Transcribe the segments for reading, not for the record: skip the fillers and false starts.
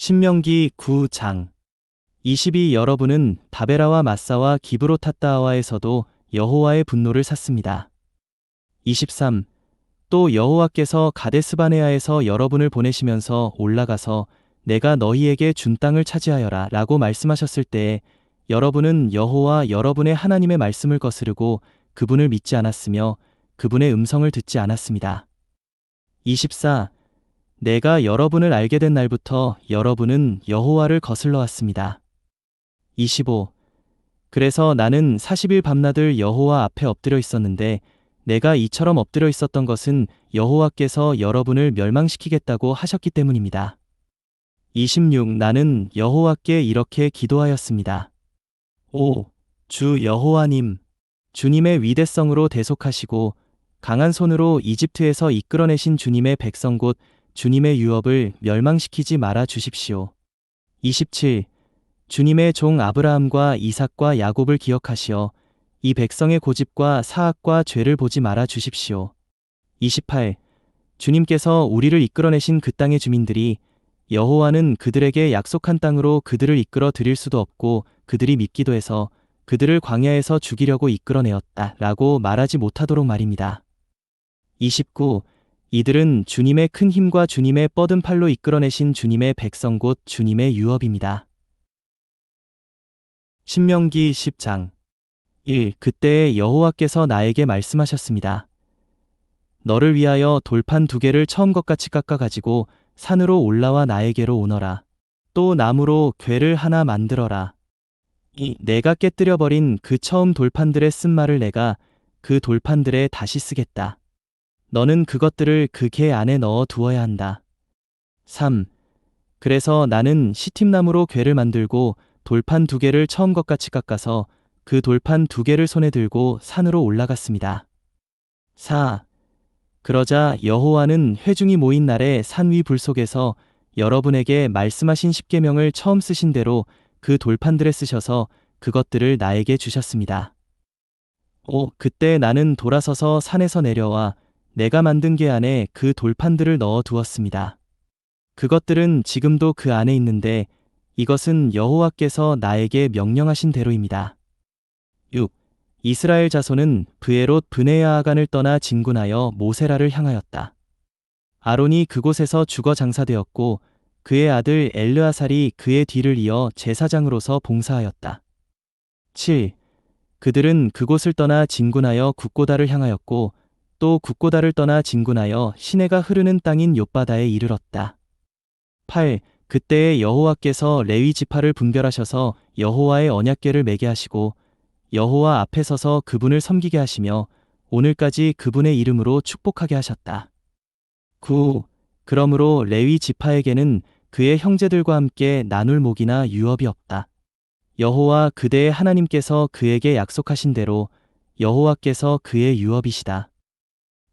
신명기 9장 22. 여러분은 다베라와 마사와 기브로타다아와에서도 여호와의 분노를 샀습니다. 23. 또 여호와께서 가데스바네아에서 여러분을 보내시면서 올라가서 내가 너희에게 준 땅을 차지하여라 라고 말씀하셨을 때에 여러분은 여호와 여러분의 하나님의 말씀을 거스르고 그분을 믿지 않았으며 그분의 음성을 듣지 않았습니다. 24. 내가 여러분을 알게 된 날부터 여러분은 여호와를 거슬러 왔습니다. 25. 그래서 나는 40일 밤낮을 여호와 앞에 엎드려 있었는데 내가 이처럼 엎드려 있었던 것은 여호와께서 여러분을 멸망시키겠다고 하셨기 때문입니다. 26. 나는 여호와께 이렇게 기도하였습니다. 오, 주 여호와님, 주님의 위대성으로 대속하시고 강한 손으로 이집트에서 이끌어내신 주님의 백성 곧 주님의 유업을 멸망시키지 말아 주십시오. 27. 주님의 종 아브라함과 이삭과 야곱을 기억하시어 이 백성의 고집과 사악과 죄를 보지 말아 주십시오. 28. 주님께서 우리를 이끌어내신 그 땅의 주민들이 여호와는 그들에게 약속한 땅으로 그들을 이끌어 드릴 수도 없고 그들이 믿기도 해서 그들을 광야에서 죽이려고 이끌어내었다 라고 말하지 못하도록 말입니다. 29. 이들은 주님의 큰 힘과 주님의 뻗은 팔로 이끌어내신 주님의 백성 곧 주님의 유업입니다. 신명기 10장 1. 그때에 여호와께서 나에게 말씀하셨습니다. 너를 위하여 돌판 2개를 처음 것 같이 깎아 가지고 산으로 올라와 나에게로 오너라. 또 나무로 궤를 하나 만들어라. 2. 내가 깨뜨려 버린 그 처음 돌판들의 쓴말을 내가 그 돌판들에 다시 쓰겠다. 너는 그것들을 그 궤 안에 넣어 두어야 한다. 3. 그래서 나는 시팀나무로 궤를 만들고 돌판 2개를 처음 것 같이 깎아서 그 돌판 2개를 손에 들고 산으로 올라갔습니다. 4. 그러자 여호와는 회중이 모인 날에 산 위 불 속에서 여러분에게 말씀하신 십계명을 처음 쓰신 대로 그 돌판들에 쓰셔서 그것들을 나에게 주셨습니다. 5. 그때 나는 돌아서서 산에서 내려와 내가 만든 궤 안에 그 돌판들을 넣어 두었습니다. 그것들은 지금도 그 안에 있는데 이것은 여호와께서 나에게 명령하신 대로입니다. 6. 이스라엘 자손은 브에롯 브네야아간을 떠나 진군하여 모세라를 향하였다. 아론이 그곳에서 죽어 장사되었고 그의 아들 엘르아살이 그의 뒤를 이어 제사장으로서 봉사하였다. 7. 그들은 그곳을 떠나 진군하여 굽고다를 향하였고 또 굽고다를 떠나 진군하여 시내가 흐르는 땅인 욥바다에 이르렀다. 8. 그때에 여호와께서 레위 지파를 분별하셔서 여호와의 언약궤를 매게 하시고 여호와 앞에 서서 그분을 섬기게 하시며 오늘까지 그분의 이름으로 축복하게 하셨다. 9. 그러므로 레위 지파에게는 그의 형제들과 함께 나눌 목이나 유업이 없다. 여호와 그대의 하나님께서 그에게 약속하신 대로 여호와께서 그의 유업이시다.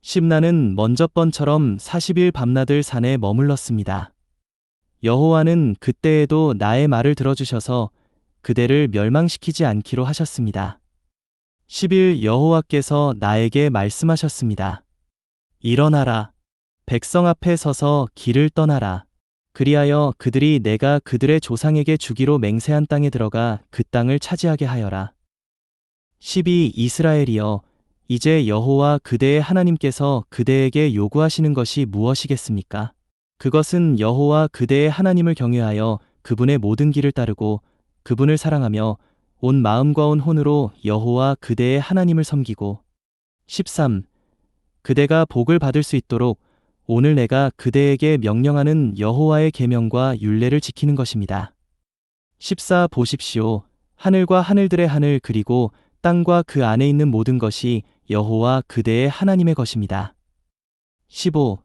10. 나는 먼저 번처럼 40일 밤낮을 산에 머물렀습니다. 여호와는 그때에도 나의 말을 들어주셔서 그대를 멸망시키지 않기로 하셨습니다. 10일 여호와께서 나에게 말씀하셨습니다. 일어나라. 백성 앞에 서서 길을 떠나라. 그리하여 그들이 내가 그들의 조상에게 주기로 맹세한 땅에 들어가 그 땅을 차지하게 하여라. 12. 이스라엘이여, 이제 여호와 그대의 하나님께서 그대에게 요구하시는 것이 무엇이겠습니까? 그것은 여호와 그대의 하나님을 경외하여 그분의 모든 길을 따르고 그분을 사랑하며 온 마음과 온 혼으로 여호와 그대의 하나님을 섬기고 13. 그대가 복을 받을 수 있도록 오늘 내가 그대에게 명령하는 여호와의 계명과 율례를 지키는 것입니다. 14. 보십시오. 하늘과 하늘들의 하늘 그리고 땅과 그 안에 있는 모든 것이 여호와 그대의 하나님의 것입니다. 15.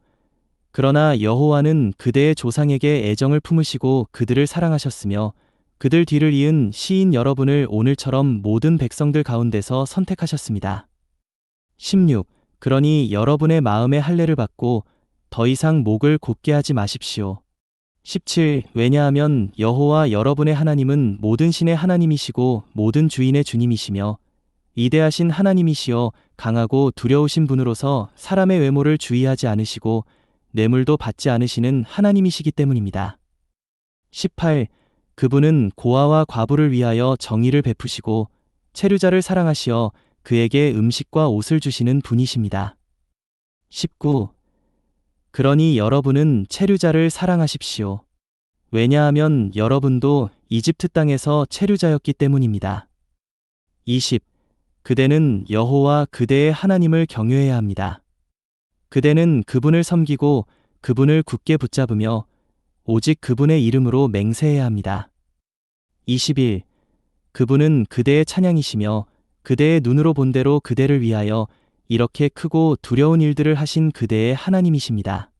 그러나 여호와는 그대의 조상에게 애정을 품으시고 그들을 사랑하셨으며 그들 뒤를 이은 시인 여러분을 오늘처럼 모든 백성들 가운데서 선택하셨습니다. 16. 그러니 여러분의 마음에 할례를 받고 더 이상 목을 곧게 하지 마십시오. 17. 왜냐하면 여호와 여러분의 하나님은 모든 신의 하나님이시고 모든 주인의 주님이시며 위대하신 하나님이시여 강하고 두려우신 분으로서 사람의 외모를 주의하지 않으시고 뇌물도 받지 않으시는 하나님이시기 때문입니다. 18. 그분은 고아와 과부를 위하여 정의를 베푸시고 체류자를 사랑하시어 그에게 음식과 옷을 주시는 분이십니다. 19. 그러니 여러분은 체류자를 사랑하십시오. 왜냐하면 여러분도 이집트 땅에서 체류자였기 때문입니다. 20. 그대는 여호와 그대의 하나님을 경외해야 합니다. 그대는 그분을 섬기고 그분을 굳게 붙잡으며 오직 그분의 이름으로 맹세해야 합니다. 21. 그분은 그대의 찬양이시며 그대의 눈으로 본 대로 그대를 위하여 이렇게 크고 두려운 일들을 하신 그대의 하나님이십니다.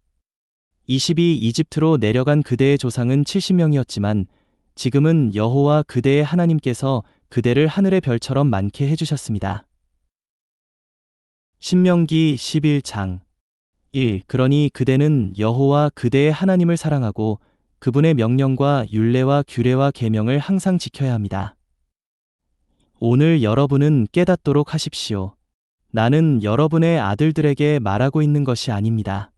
22. 이집트로 내려간 그대의 조상은 70명이었지만 지금은 여호와 그대의 하나님께서 그대를 하늘의 별처럼 많게 해주셨습니다. 신명기 11장 1. 그러니 그대는 여호와 그대의 하나님을 사랑하고 그분의 명령과 율례와 규례와 계명을 항상 지켜야 합니다. 오늘 여러분은 깨닫도록 하십시오. 나는 여러분의 아들들에게 말하고 있는 것이 아닙니다.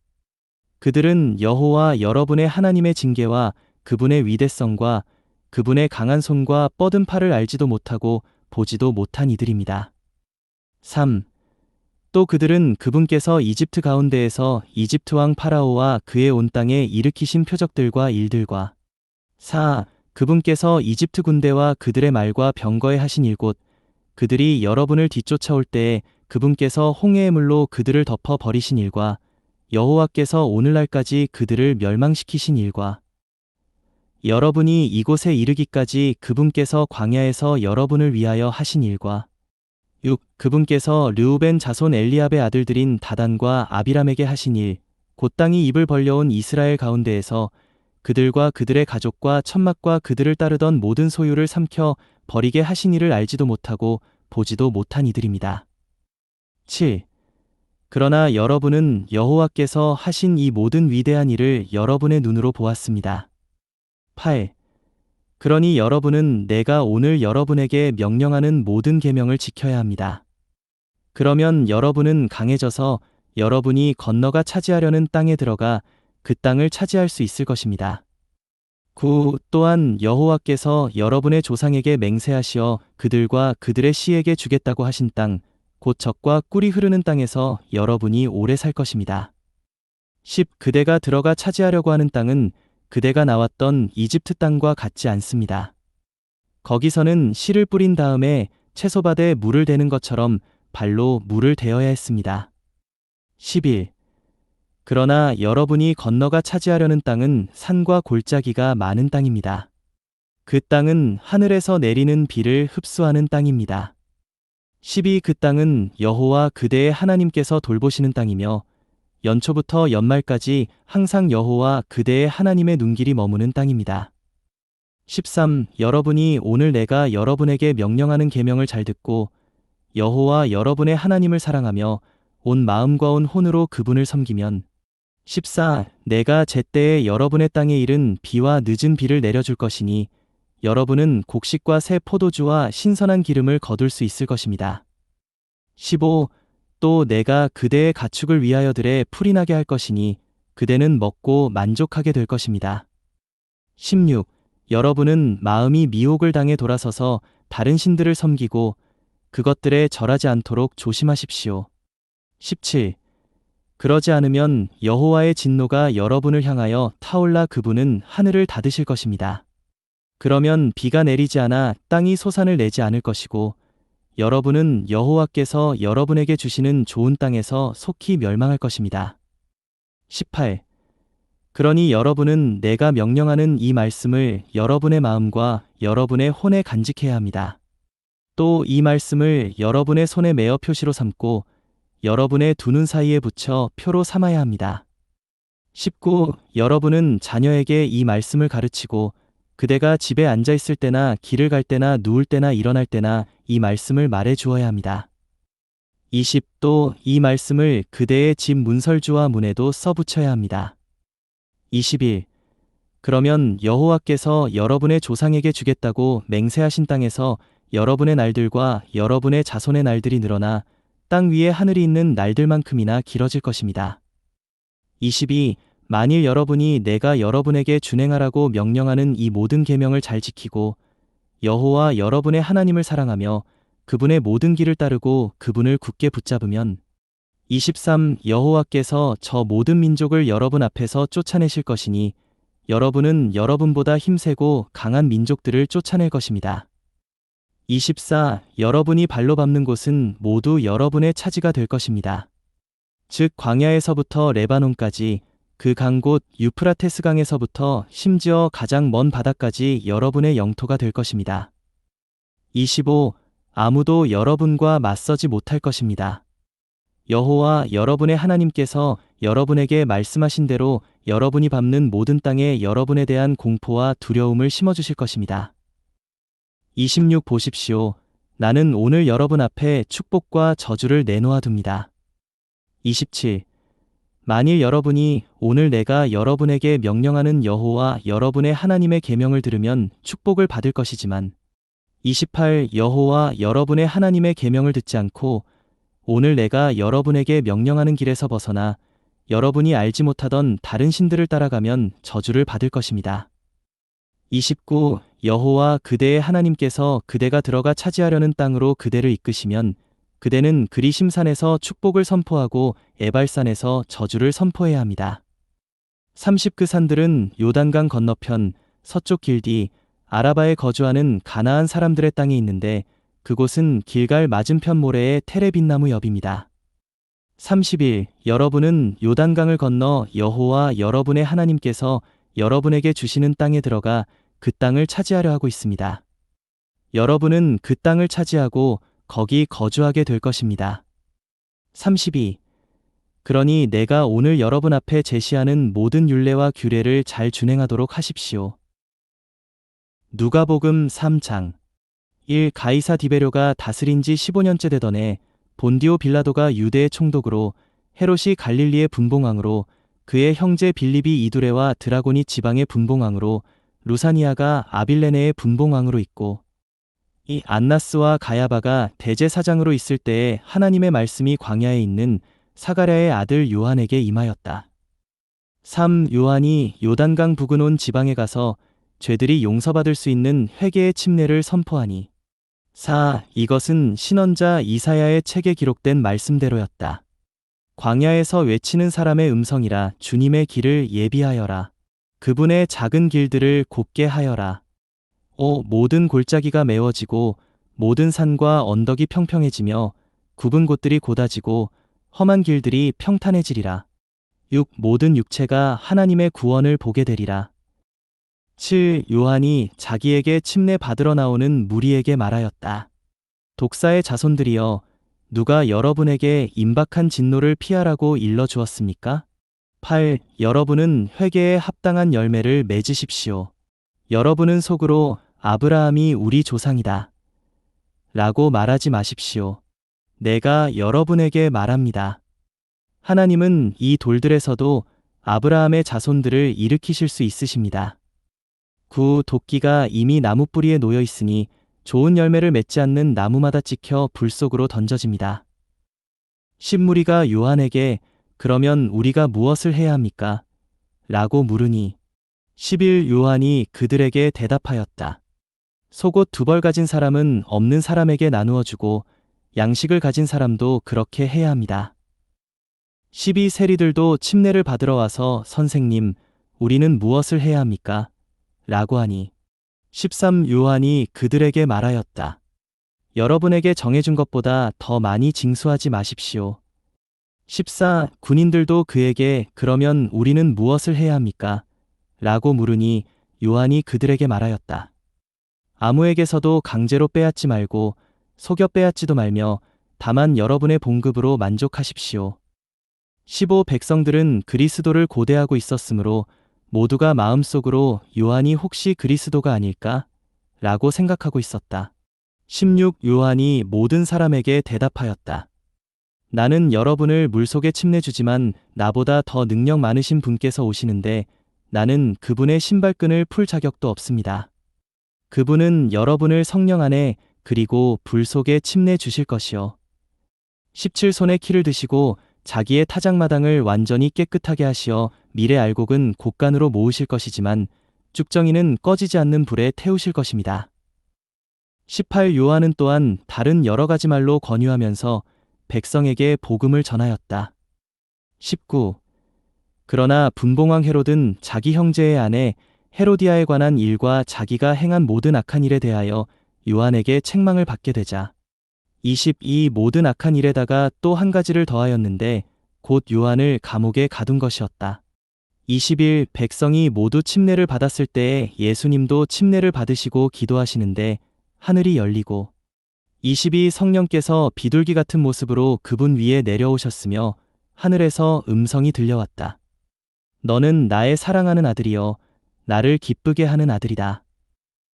그들은 여호와 여러분의 하나님의 징계와 그분의 위대성과 그분의 강한 손과 뻗은 팔을 알지도 못하고 보지도 못한 이들입니다. 3. 또 그들은 그분께서 이집트 가운데에서 이집트 왕 파라오와 그의 온 땅에 일으키신 표적들과 일들과 4. 그분께서 이집트 군대와 그들의 말과 병거에 하신 일곧 그들이 여러분을 뒤쫓아올 때에 그분께서 홍해의 물로 그들을 덮어 버리신 일과 여호와께서 오늘날까지 그들을 멸망시키신 일과 여러분이 이곳에 이르기까지 그분께서 광야에서 여러분을 위하여 하신 일과 6. 그분께서 르우벤 자손 엘리압의 아들들인 다단과 아비람에게 하신 일, 곧 땅이 입을 벌려온 이스라엘 가운데에서 그들과 그들의 가족과 천막과 그들을 따르던 모든 소유를 삼켜 버리게 하신 일을 알지도 못하고 보지도 못한 이들입니다. 7. 그러나 여러분은 여호와께서 하신 이 모든 위대한 일을 여러분의 눈으로 보았습니다. 8. 그러니 여러분은 내가 오늘 여러분에게 명령하는 모든 계명을 지켜야 합니다. 그러면 여러분은 강해져서 여러분이 건너가 차지하려는 땅에 들어가 그 땅을 차지할 수 있을 것입니다. 9. 또한 여호와께서 여러분의 조상에게 맹세하시어 그들과 그들의 씨에게 주겠다고 하신 땅, 곧 젖과 꿀이 흐르는 땅에서 여러분이 오래 살 것입니다. 10. 그대가 들어가 차지하려고 하는 땅은 그대가 나왔던 이집트 땅과 같지 않습니다. 거기서는 씨를 뿌린 다음에 채소밭에 물을 대는 것처럼 발로 물을 대어야 했습니다. 11. 그러나 여러분이 건너가 차지하려는 땅은 산과 골짜기가 많은 땅입니다. 그 땅은 하늘에서 내리는 비를 흡수하는 땅입니다. 12. 그 땅은 여호와 그대의 하나님께서 돌보시는 땅이며 연초부터 연말까지 항상 여호와 그대의 하나님의 눈길이 머무는 땅입니다. 13. 여러분이 오늘 내가 여러분에게 명령하는 계명을 잘 듣고 여호와 여러분의 하나님을 사랑하며 온 마음과 온 혼으로 그분을 섬기면 14. 내가 제때에 여러분의 땅에 이른 비와 늦은 비를 내려줄 것이니 여러분은 곡식과 새 포도주와 신선한 기름을 거둘 수 있을 것입니다. 15. 또 내가 그대의 가축을 위하여 들에 풀이 나게 할 것이니 그대는 먹고 만족하게 될 것입니다. 16. 여러분은 마음이 미혹을 당해 돌아서서 다른 신들을 섬기고 그것들에 절하지 않도록 조심하십시오. 17. 그러지 않으면 여호와의 진노가 여러분을 향하여 타올라 그분은 하늘을 닫으실 것입니다. 그러면 비가 내리지 않아 땅이 소산을 내지 않을 것이고 여러분은 여호와께서 여러분에게 주시는 좋은 땅에서 속히 멸망할 것입니다. 18. 그러니 여러분은 내가 명령하는 이 말씀을 여러분의 마음과 여러분의 혼에 간직해야 합니다. 또 이 말씀을 여러분의 손에 메어 표시로 삼고 여러분의 두 눈 사이에 붙여 표로 삼아야 합니다. 19. 여러분은 자녀에게 이 말씀을 가르치고 그대가 집에 앉아 있을 때나 길을 갈 때나 누울 때나 일어날 때나 이 말씀을 말해 주어야 합니다. 20. 또 이 말씀을 그대의 집 문설주와 문에도 써붙여야 합니다. 21. 그러면 여호와께서 여러분의 조상에게 주겠다고 맹세하신 땅에서 여러분의 날들과 여러분의 자손의 날들이 늘어나 땅 위에 하늘이 있는 날들만큼이나 길어질 것입니다. 22. 만일 여러분이 내가 여러분에게 준행하라고 명령하는 이 모든 계명을 잘 지키고 여호와 여러분의 하나님을 사랑하며 그분의 모든 길을 따르고 그분을 굳게 붙잡으면 23. 여호와께서 저 모든 민족을 여러분 앞에서 쫓아내실 것이니 여러분은 여러분보다 힘세고 강한 민족들을 쫓아낼 것입니다. 24. 여러분이 발로 밟는 곳은 모두 여러분의 차지가 될 것입니다. 즉 광야에서부터 레바논까지 그 강 곧 유프라테스 강에서부터 심지어 가장 먼 바다까지 여러분의 영토가 될 것입니다. 25. 아무도 여러분과 맞서지 못할 것입니다. 여호와 여러분의 하나님께서 여러분에게 말씀하신 대로 여러분이 밟는 모든 땅에 여러분에 대한 공포와 두려움을 심어주실 것입니다. 26. 보십시오. 나는 오늘 여러분 앞에 축복과 저주를 내놓아 둡니다. 27. 만일 여러분이 오늘 내가 여러분에게 명령하는 여호와 여러분의 하나님의 계명을 들으면 축복을 받을 것이지만 28. 여호와 여러분의 하나님의 계명을 듣지 않고 오늘 내가 여러분에게 명령하는 길에서 벗어나 여러분이 알지 못하던 다른 신들을 따라가면 저주를 받을 것입니다. 29. 여호와 그대의 하나님께서 그대가 들어가 차지하려는 땅으로 그대를 이끄시면 그대는 그리심산에서 축복을 선포하고 에발산에서 저주를 선포해야 합니다. 30. 그 산들은 요단강 건너편 서쪽 길디 아라바에 거주하는 가나안 사람들의 땅에 있는데 그곳은 길갈 맞은편 모래의 테레빈나무 옆입니다. 31. 여러분은 요단강을 건너 여호와 여러분의 하나님께서 여러분에게 주시는 땅에 들어가 그 땅을 차지하려 하고 있습니다. 여러분은 그 땅을 차지하고 거기 거주하게 될 것입니다. 32. 그러니 내가 오늘 여러분 앞에 제시하는 모든 율례와 규례를 잘 준행하도록 하십시오. 누가복음 3장 1. 가이사 디베료가 다스린 지 15년째 되던 해 본디오 빌라도가 유대의 총독으로 헤롯이 갈릴리의 분봉왕으로 그의 형제 빌립이 이두레와 드라고니 지방의 분봉왕으로 루사니아가 아빌레네의 분봉왕으로 있고 이 안나스와 가야바가 대제사장으로 있을 때에 하나님의 말씀이 광야에 있는 사가랴의 아들 요한에게 임하였다. 3. 요한이 요단강 북은 온 지방에 가서 죄들이 용서받을 수 있는 회개의 침례를 선포하니 4. 이것은 신언자 이사야의 책에 기록된 말씀대로였다. 광야에서 외치는 사람의 음성이라 주님의 길을 예비하여라. 그분의 작은 길들을 곱게 하여라. 모든 골짜기가 메워지고 모든 산과 언덕이 평평해지며 굽은 곳들이 곧아지고 험한 길들이 평탄해지리라. 6. 모든 육체가 하나님의 구원을 보게 되리라. 7. 요한이 자기에게 침례 받으러 나오는 무리에게 말하였다. 독사의 자손들이여, 누가 여러분에게 임박한 진노를 피하라고 일러주었습니까? 8. 여러분은 회개에 합당한 열매를 맺으십시오. 여러분은 속으로 아브라함이 우리 조상이다 라고 말하지 마십시오. 내가 여러분에게 말합니다. 하나님은 이 돌들에서도 아브라함의 자손들을 일으키실 수 있으십니다. 9. 도끼가 이미 나무 뿌리에 놓여 있으니 좋은 열매를 맺지 않는 나무마다 찍혀 불 속으로 던져집니다. 10. 무리가 요한에게 그러면 우리가 무엇을 해야 합니까? 라고 물으니 11. 요한이 그들에게 대답하였다. 속옷 2벌 가진 사람은 없는 사람에게 나누어 주고 양식을 가진 사람도 그렇게 해야 합니다. 12. 세리들도 침례를 받으러 와서 선생님, 우리는 무엇을 해야 합니까? 라고 하니 13. 요한이 그들에게 말하였다. 여러분에게 정해준 것보다 더 많이 징수하지 마십시오. 14. 군인들도 그에게 그러면 우리는 무엇을 해야 합니까? 라고 물으니 요한이 그들에게 말하였다. 아무에게서도 강제로 빼앗지 말고 속여 빼앗지도 말며 다만 여러분의 봉급으로 만족하십시오. 15. 백성들은 그리스도를 고대하고 있었으므로 모두가 마음속으로 요한이 혹시 그리스도가 아닐까? 라고 생각하고 있었다. 16. 요한이 모든 사람에게 대답하였다. 나는 여러분을 물속에 침례주지만 나보다 더 능력 많으신 분께서 오시는데 나는 그분의 신발끈을 풀 자격도 없습니다. 그분은 여러분을 성령 안에 그리고 불 속에 침례 주실 것이요. 17. 손에 키를 드시고 자기의 타작마당을 완전히 깨끗하게 하시어 미래 알곡은 곡간으로 모으실 것이지만 쭉정이는 꺼지지 않는 불에 태우실 것입니다. 18 요한은 또한 다른 여러 가지 말로 권유하면서 백성에게 복음을 전하였다. 19. 그러나 분봉왕 헤롯은 자기 형제의 아내 헤로디아에 관한 일과 자기가 행한 모든 악한 일에 대하여 요한에게 책망을 받게 되자 22 모든 악한 일에다가 또 한 가지를 더하였는데 곧 요한을 감옥에 가둔 것이었다. 21 백성이 모두 침례를 받았을 때에 예수님도 침례를 받으시고 기도하시는데 하늘이 열리고 22 성령께서 비둘기 같은 모습으로 그분 위에 내려오셨으며 하늘에서 음성이 들려왔다. 너는 나의 사랑하는 아들이여 나를 기쁘게 하는 아들이다.